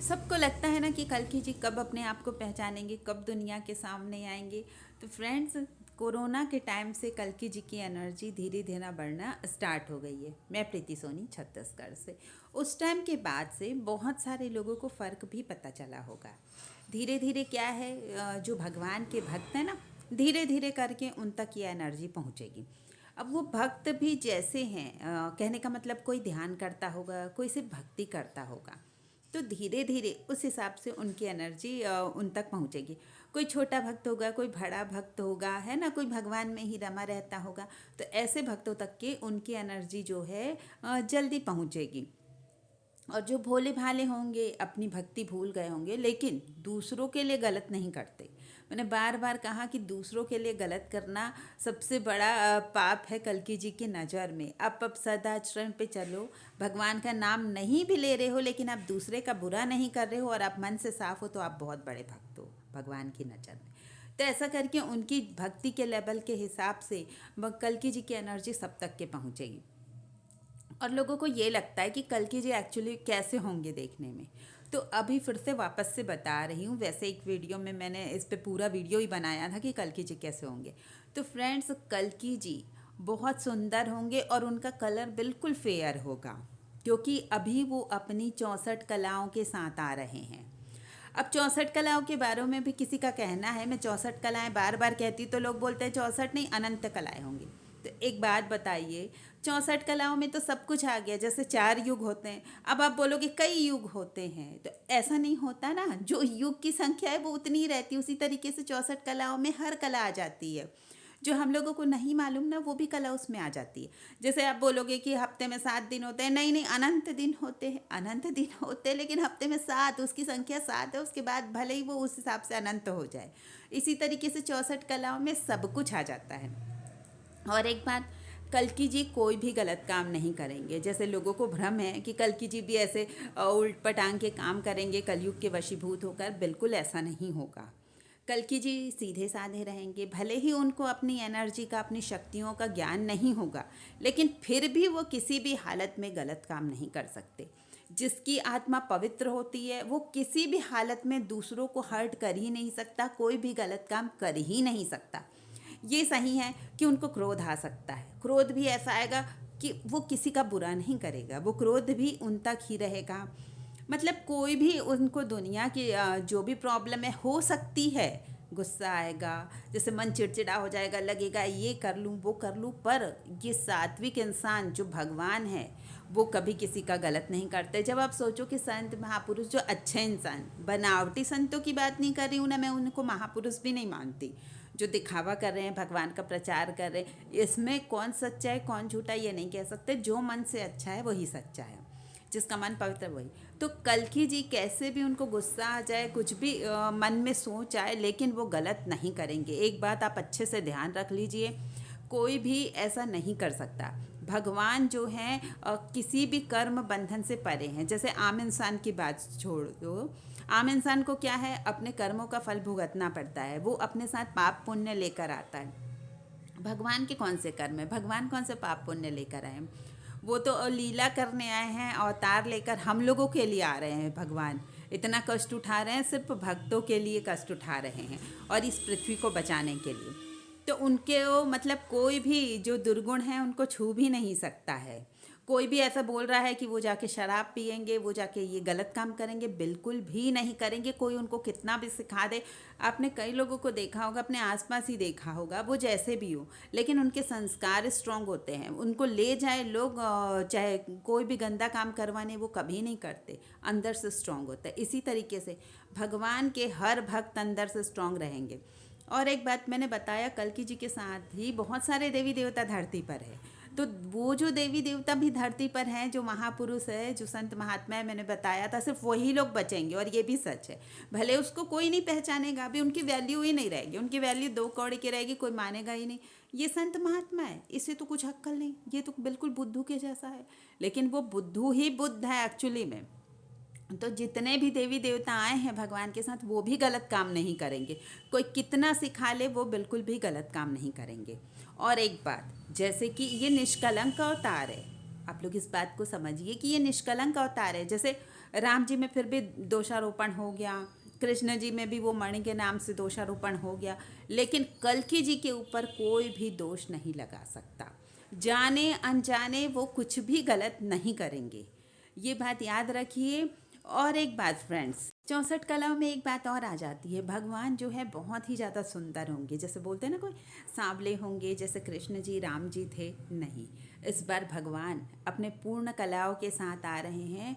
सबको लगता है ना कि कल्कि जी कब अपने आप को पहचानेंगे, कब दुनिया के सामने आएंगे। तो फ्रेंड्स, कोरोना के टाइम से कल्कि जी की एनर्जी धीरे धीरे बढ़ना स्टार्ट हो गई है। मैं प्रीति सोनी छत्तीसगढ़ से। उस टाइम के बाद से बहुत सारे लोगों को फ़र्क भी पता चला होगा। धीरे धीरे क्या है, जो भगवान के भक्त हैं ना, धीरे धीरे करके उन तक ये एनर्जी पहुँचेगी। अब वो भक्त भी जैसे हैं, कहने का मतलब कोई ध्यान करता होगा, कोई सिर्फ भक्ति करता होगा, तो धीरे धीरे उस हिसाब से उनकी एनर्जी उन तक पहुंचेगी। कोई छोटा भक्त होगा, कोई बड़ा भक्त होगा, है ना, कोई भगवान में ही रमा रहता होगा। तो ऐसे भक्तों तक के उनकी एनर्जी जो है जल्दी पहुंचेगी। और जो भोले भाले होंगे, अपनी भक्ति भूल गए होंगे, लेकिन दूसरों के लिए गलत नहीं करते। मैंने बार बार कहा कि दूसरों के लिए गलत करना सबसे बड़ा पाप है कल्कि जी की नज़र में। आप अब सदाचरण पे चलो, भगवान का नाम नहीं भी ले रहे हो लेकिन आप दूसरे का बुरा नहीं कर रहे हो और आप मन से साफ हो, तो आप बहुत बड़े भक्त हो भगवान की नज़र में। तो ऐसा करके उनकी भक्ति के लेवल के हिसाब से कल्कि जी की एनर्जी सब तक के पहुँचेगी। और लोगों को ये लगता है कि कल्कि जी एक्चुअली कैसे होंगे देखने में। तो अभी फिर से वापस से बता रही हूँ। वैसे एक वीडियो में मैंने इस पे पूरा वीडियो ही बनाया था कि कल्कि जी कैसे होंगे। तो फ्रेंड्स, कल्कि जी बहुत सुंदर होंगे और उनका कलर बिल्कुल फेयर होगा, क्योंकि अभी वो अपनी 64 कलाओं के साथ आ रहे हैं। अब 64 कलाओं के बारे में भी किसी का कहना है, मैं 64 कलाएं बार बार कहती तो लोग बोलते हैं 64 नहीं, अनंत कलाएं होंगी। तो एक बात बताइए, 64 कलाओं में तो सब कुछ आ गया। जैसे 4 युग होते हैं, अब आप बोलोगे कई युग होते हैं, तो ऐसा नहीं होता ना। जो युग की संख्या है वो उतनी ही रहती है, उसी तरीके से 64 कलाओं में हर कला आ जाती है। जो हम लोगों को नहीं मालूम ना, वो भी कला उसमें आ जाती है। जैसे आप बोलोगे कि हफ्ते में 7 दिन होते हैं, नहीं नहीं, अनंत दिन होते हैं। अनंत दिन होते हैं लेकिन हफ्ते में 7, उसकी संख्या 7 है। उसके बाद भले ही वो उस हिसाब से अनंत हो जाए। इसी तरीके से 64 कलाओं में सब कुछ आ जाता है। और एक बात, कल्कि जी कोई भी गलत काम नहीं करेंगे। जैसे लोगों को भ्रम है कि कल्कि जी भी ऐसे उल्ट पटांग के काम करेंगे कलयुग के वशीभूत होकर, बिल्कुल ऐसा नहीं होगा। कल्कि जी सीधे साधे रहेंगे। भले ही उनको अपनी एनर्जी का, अपनी शक्तियों का ज्ञान नहीं होगा, लेकिन फिर भी वो किसी भी हालत में गलत काम नहीं कर सकते। जिसकी आत्मा पवित्र होती है वो किसी भी हालत में दूसरों को हर्ट कर ही नहीं सकता, कोई भी गलत काम कर ही नहीं सकता। ये सही है कि उनको क्रोध आ सकता है, क्रोध भी ऐसा आएगा कि वो किसी का बुरा नहीं करेगा, वो क्रोध भी उन तक ही रहेगा। मतलब कोई भी उनको दुनिया की जो भी प्रॉब्लम है हो सकती है, गुस्सा आएगा, जैसे मन चिड़चिड़ा हो जाएगा, लगेगा ये कर लूँ वो कर लूँ। पर ये सात्विक इंसान जो भगवान है वो कभी किसी का गलत नहीं करते। जब आप सोचो कि संत महापुरुष जो अच्छे इंसान, बनावटी संतों की बात नहीं कर रही हूँ ना, मैं उनको महापुरुष भी नहीं मानती, जो दिखावा कर रहे हैं, भगवान का प्रचार कर रहे हैं, इसमें कौन सच्चा है कौन झूठा ये नहीं कह सकते। जो मन से अच्छा है वही सच्चा है, जिसका मन पवित्र वही। तो कल्कि जी कैसे भी उनको गुस्सा आ जाए, कुछ भी मन में सोच आए, लेकिन वो गलत नहीं करेंगे। एक बात आप अच्छे से ध्यान रख लीजिए, कोई भी ऐसा नहीं कर सकता। भगवान जो हैं किसी भी कर्म बंधन से परे हैं। जैसे आम इंसान की बात छोड़ दो, आम इंसान को क्या है, अपने कर्मों का फल भुगतना पड़ता है, वो अपने साथ पाप पुण्य लेकर आता है। भगवान के कौन से कर्म है, भगवान कौन से पाप पुण्य लेकर आए हैं? वो तो लीला करने आए हैं, अवतार लेकर हम लोगों के लिए आ रहे हैं। भगवान इतना कष्ट उठा रहे हैं, सिर्फ भक्तों के लिए कष्ट उठा रहे हैं और इस पृथ्वी को बचाने के लिए। तो उनके वो मतलब कोई भी जो दुर्गुण है उनको छू भी नहीं सकता है। कोई भी ऐसा बोल रहा है कि वो जाके शराब पियेंगे, वो जाके ये गलत काम करेंगे, बिल्कुल भी नहीं करेंगे। कोई उनको कितना भी सिखा दे, आपने कई लोगों को देखा होगा, अपने आसपास ही देखा होगा, वो जैसे भी हो लेकिन उनके संस्कार स्ट्रांग होते हैं। उनको ले जाए लोग, चाहे कोई भी गंदा काम करवाने, वो कभी नहीं करते, अंदर से स्ट्रांग होता है। इसी तरीके से भगवान के हर भक्त अंदर से स्ट्रांग रहेंगे। और एक बात मैंने बताया, कल्कि जी के साथ ही बहुत सारे देवी देवता धरती पर है। तो वो जो देवी देवता भी धरती पर हैं, जो महापुरुष है, जो संत महात्मा है, मैंने बताया था, सिर्फ वही लोग बचेंगे। और ये भी सच है, भले उसको कोई नहीं पहचानेगा, अभी उनकी वैल्यू ही नहीं रहेगी, उनकी वैल्यू 2 कौड़ी की रहेगी, कोई मानेगा ही नहीं। ये संत महात्मा है, इसे तो कुछ अक्ल नहीं, ये तो बिल्कुल बुद्धू के जैसा है। लेकिन वो बुद्धू ही बुद्ध है एक्चुअली में। तो जितने भी देवी देवता आए हैं भगवान के साथ, वो भी गलत काम नहीं करेंगे। कोई कितना सिखा ले, वो बिल्कुल भी गलत काम नहीं करेंगे। और एक बात, जैसे कि ये निष्कलंक अवतार है, आप लोग इस बात को समझिए कि ये निष्कलंक अवतार है। जैसे राम जी में फिर भी दोषारोपण हो गया, कृष्ण जी में भी वो मणि के नाम से दोषारोपण हो गया, लेकिन कल्कि जी के ऊपर कोई भी दोष नहीं लगा सकता। जाने अनजाने वो कुछ भी गलत नहीं करेंगे, ये बात याद रखिए। और एक बात फ्रेंड्स, 64 कलाओं में एक बात और आ जाती है, भगवान जो है बहुत ही ज़्यादा सुंदर होंगे। जैसे बोलते हैं ना कोई सांवले होंगे जैसे कृष्ण जी राम जी थे, नहीं, इस बार भगवान अपने पूर्ण कलाओं के साथ आ रहे हैं।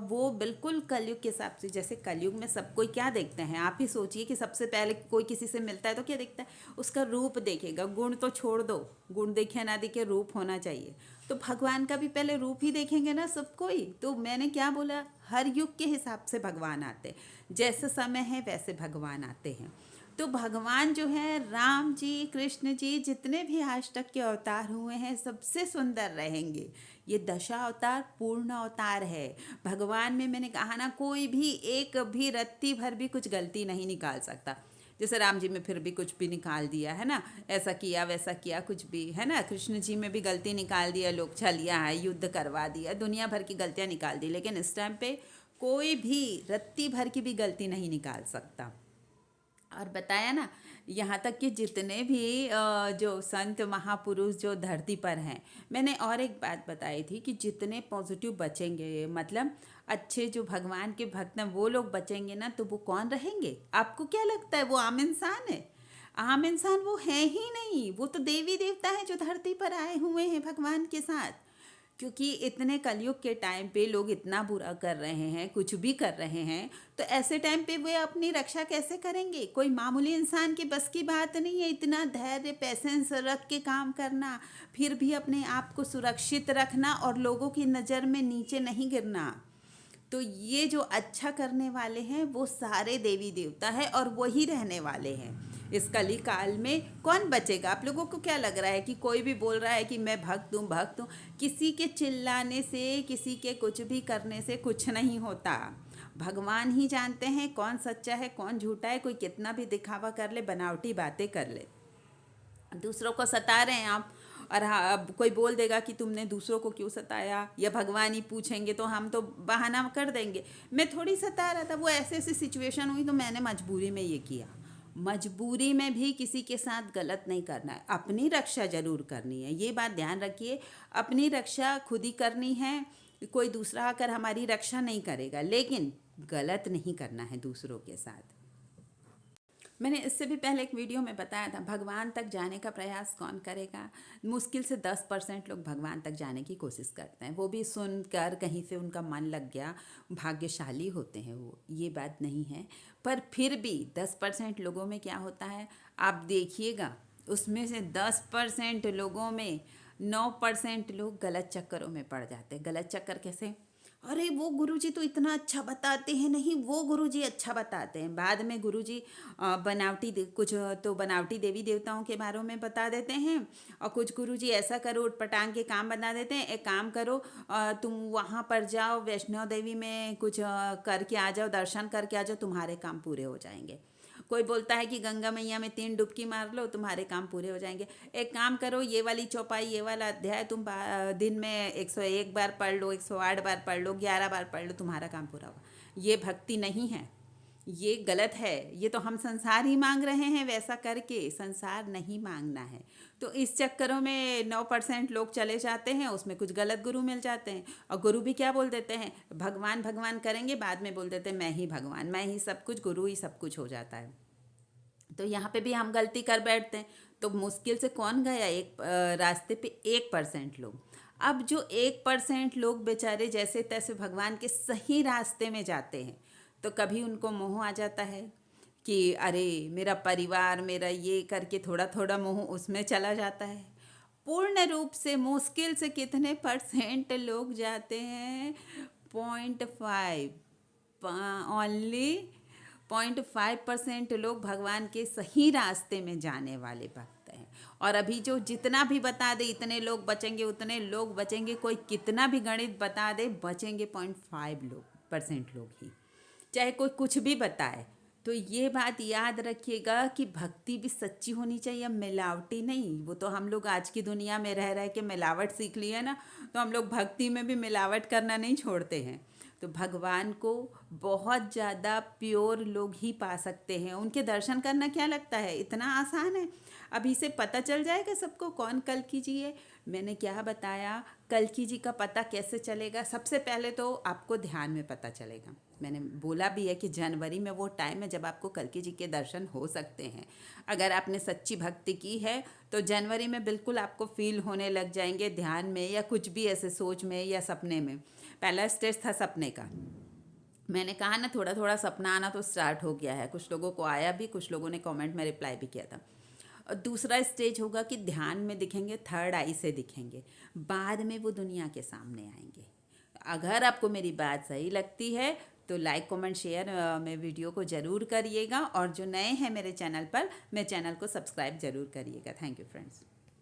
वो बिल्कुल कलयुग के हिसाब से, जैसे कलयुग में सब कोई क्या देखते हैं, आप ही सोचिए कि सबसे पहले कोई किसी से मिलता है तो क्या देखता है, उसका रूप देखेगा, गुण तो छोड़ दो, गुण देखे ना देखे रूप होना चाहिए। तो भगवान का भी पहले रूप ही देखेंगे ना सब कोई। तो मैंने क्या बोला, हर युग के हिसाब से भगवान आते हैं, जैसे समय है वैसे भगवान आते हैं। तो भगवान जो है राम जी कृष्ण जी जितने भी आज तक के अवतार हुए हैं सबसे सुंदर रहेंगे। ये दशा अवतार पूर्ण अवतार है। भगवान में मैंने कहा ना, कोई भी एक भी रत्ती भर भी कुछ गलती नहीं निकाल सकता। जैसे राम जी में फिर भी कुछ भी निकाल दिया है ना, ऐसा किया वैसा किया कुछ भी है ना, कृष्ण जी में भी गलती निकाल दिया, लोग छलिया है युद्ध करवा दिया, दुनिया भर की गलतियां निकाल दी, लेकिन इस टाइम पे कोई भी रत्ती भर की भी गलती नहीं निकाल सकता। और बताया ना, यहाँ तक कि जितने भी जो संत महापुरुष जो धरती पर हैं, मैंने और एक बात बताई थी कि जितने पॉजिटिव बचेंगे, मतलब अच्छे जो भगवान के भक्त हैं वो लोग बचेंगे ना, तो वो कौन रहेंगे? आपको क्या लगता है वो आम इंसान है? आम इंसान वो है ही नहीं, वो तो देवी देवता है जो धरती पर आए हुए हैं भगवान के साथ। क्योंकि इतने कलयुग के टाइम पे लोग इतना बुरा कर रहे हैं, कुछ भी कर रहे हैं, तो ऐसे टाइम पे वे अपनी रक्षा कैसे करेंगे? कोई मामूली इंसान की बस की बात नहीं है इतना धैर्य पैसेंस रख के काम करना, फिर भी अपने आप को सुरक्षित रखना और लोगों की नज़र में नीचे नहीं गिरना। तो ये जो अच्छा करने वाले हैं वो सारे देवी देवता है और वही रहने वाले हैं। इस कली काल में कौन बचेगा? आप लोगों को क्या लग रहा है कि कोई भी बोल रहा है कि मैं भक्त हूँ? किसी के चिल्लाने से, किसी के कुछ भी करने से कुछ नहीं होता। भगवान ही जानते हैं कौन सच्चा है कौन झूठा है। कोई कितना भी दिखावा कर ले, बनावटी बातें कर ले, दूसरों को सता रहे हैं आप, और हाँ, अब कोई बोल देगा कि तुमने दूसरों को क्यों सताया, या भगवान ही पूछेंगे तो हम तो बहाना कर देंगे, मैं थोड़ी सता रहा था, वो ऐसे ऐसी सिचुएशन हुई तो मैंने मजबूरी में ये किया। मजबूरी में भी किसी के साथ गलत नहीं करना है, अपनी रक्षा जरूर करनी है, ये बात ध्यान रखिए। अपनी रक्षा खुद ही करनी है, कोई दूसरा आकर हमारी रक्षा नहीं करेगा, लेकिन गलत नहीं करना है दूसरों के साथ। मैंने इससे भी पहले एक वीडियो में बताया था, भगवान तक जाने का प्रयास कौन करेगा? मुश्किल से 10% लोग भगवान तक जाने की कोशिश करते हैं, वो भी सुनकर कहीं से उनका मन लग गया, भाग्यशाली होते हैं वो, ये बात नहीं है। पर फिर भी 10% लोगों में क्या होता है, आप देखिएगा, उसमें से 10% लोगों में 9% लोग गलत चक्करों में पड़ जाते हैं। गलत चक्कर कैसे? अरे वो गुरुजी तो इतना अच्छा बताते हैं, नहीं वो गुरुजी अच्छा बताते हैं, बाद में गुरुजी कुछ तो बनावटी देवी देवताओं के बारे में बता देते हैं, और कुछ गुरुजी ऐसा करो उटपटांग के काम बता देते हैं, एक काम करो तुम वहाँ पर जाओ वैष्णो देवी में कुछ करके आ जाओ, दर्शन करके आ जाओ, तुम्हारे काम पूरे हो जाएंगे। कोई बोलता है कि गंगा मैया में 3 डुबकी मार लो तुम्हारे काम पूरे हो जाएंगे। एक काम करो, ये वाली चौपाई ये वाला अध्याय तुम दिन में 101 बार पढ़ लो, 108 बार पढ़ लो, 11 बार पढ़ लो, तुम्हारा काम पूरा होगा। ये भक्ति नहीं है, ये गलत है। ये तो हम संसार ही मांग रहे हैं, वैसा करके संसार नहीं मांगना है। तो इस चक्करों में 9% लोग चले जाते हैं, उसमें कुछ गलत गुरु मिल जाते हैं, और गुरु भी क्या बोल देते हैं, भगवान भगवान करेंगे, बाद में बोल देते हैं मैं ही भगवान, मैं ही सब कुछ, गुरु ही सब कुछ हो जाता है। तो यहाँ पे भी हम गलती कर बैठते हैं। तो मुश्किल से कौन गया एक रास्ते पे? 1% लोग। अब जो 1% लोग बेचारे जैसे तैसे भगवान के सही रास्ते में जाते हैं, तो कभी उनको मोह आ जाता है कि अरे मेरा परिवार, मेरा ये करके थोड़ा थोड़ा मोह उसमें चला जाता है। पूर्ण रूप से मुश्किल से कितने परसेंट लोग जाते हैं? 0.5, ओनली 0.5% लोग भगवान के सही रास्ते में जाने वाले भक्त हैं। और अभी जो जितना भी बता दे इतने लोग बचेंगे उतने लोग बचेंगे, कोई कितना भी गणित बता दे बचेंगे 0.5% लोग ही, चाहे कोई कुछ भी बताए। तो ये बात याद रखिएगा कि भक्ति भी सच्ची होनी चाहिए, मिलावटी नहीं। वो तो हम लोग आज की दुनिया में रह रह के मिलावट सीख ली है ना, तो हम लोग भक्ति में भी मिलावट करना नहीं छोड़ते हैं। तो भगवान को बहुत ज़्यादा प्योर लोग ही पा सकते हैं। उनके दर्शन करना क्या लगता है, इतना आसान है। अभी से पता चल जाएगा सबको कौन कल्कि जी है। मैंने क्या बताया, कल्कि जी का पता कैसे चलेगा। सबसे पहले तो आपको ध्यान में पता चलेगा। मैंने बोला भी है कि जनवरी में वो टाइम है जब आपको कल्कि जी के दर्शन हो सकते हैं। अगर आपने सच्ची भक्ति की है तो जनवरी में बिल्कुल आपको फील होने लग जाएंगे, ध्यान में या कुछ भी ऐसे सोच में या सपने में। पहला स्टेज था सपने का। मैंने कहा ना, थोड़ा थोड़ा सपना आना तो स्टार्ट हो गया है। कुछ लोगों को आया भी, कुछ लोगों ने कमेंट में रिप्लाई भी किया था। और दूसरा स्टेज होगा कि ध्यान में दिखेंगे, थर्ड आई से दिखेंगे, बाद में वो दुनिया के सामने आएंगे। अगर आपको मेरी बात सही लगती है तो लाइक कमेंट शेयर में वीडियो को ज़रूर करिएगा, और जो नए हैं मेरे चैनल पर, मेरे चैनल को सब्सक्राइब ज़रूर करिएगा। Thank you friends.